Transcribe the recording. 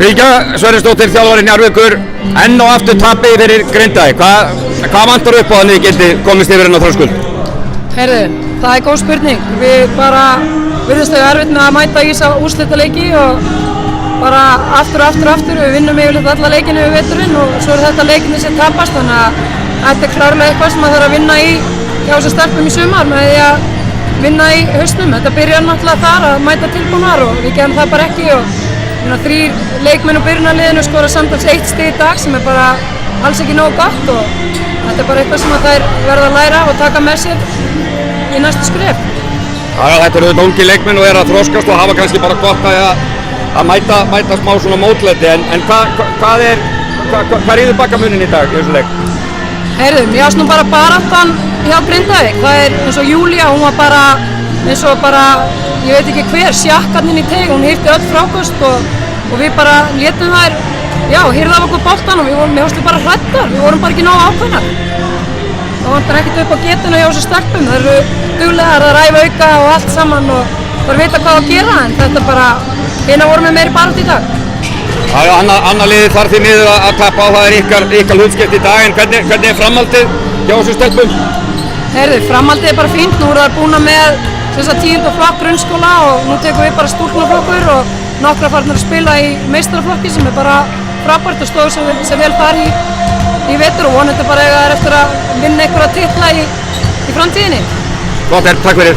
Bylgja Sverrisdóttir, þjálfarinn Njarðvíkur, enn og aftur tapið fyrir Grindavík. Hvað vantar upp á þannig að þið komist yfir enn á Þröskuld? Heyrðu, það er góð spurning. Við bara virðumst eiga erfitt með að mæta í þessa úrslitaleiki og bara aftur. Við vinnum yfirleitt alla leikina yfir veturinn og svo er þetta leikinni sem tapast, þannig að þetta er klárlega eitthvað sem maður þarf að vinna í hjá þessum stelpum í sumar með því að vinna í haustnum. Þetta byrjar náttúrulega þar að mæta tilbúnar og við gerum það bara ekki. Og 3 leikmenn úr byrjunarliðinu skora samtals 1 stig í dag sem er bara alls ekki nógu gott og þetta er bara eitthvað sem þær verða að læra og taka með sér í næstu skref. Þetta eru auðvitað ungir leikmenn og eru að þroskast og hafa kannski bara gott að mæta smá svona mótlæti en hvað ríður bakamunin í dag í þessu leik? Heyrðu, ég ást nú bara baráttan hjá Grindavík. Það er eins og Júlía, hún var bara eins og ég veit ekki hver, sjakkarninn í teig, hún hirti öll frákost og við bara létum þær, hirða af okkur boltan og við fannst bara hræddar, við vorum bara ekki nógu ákveðnar. Það vantar ekkert upp á getuna hjá þessu stelpum, það eru duglegar að ræfa auka og allt saman og þær vita hvað að gera en þetta bara, hérna vorum við meiri barátt í dag. Annað liðið þarf því miður að tapa á, það er ykkar hlutskipti í dag en hvernig er framhaldið hjá þessu stelpum? Heyrðu, framhaldið er bara fínt, nú eru þær búnar með 10. flokk grunnskóla og nú tekum við bara stúlknaflokkur og nokkra farnar að spila í meistaraflokki sem er bara frábært og stóð sem vel þar í vetur og vonandi bara eiga þær eftir að vinna einhverja titla í framtíðinni. Gott, takk fyrir.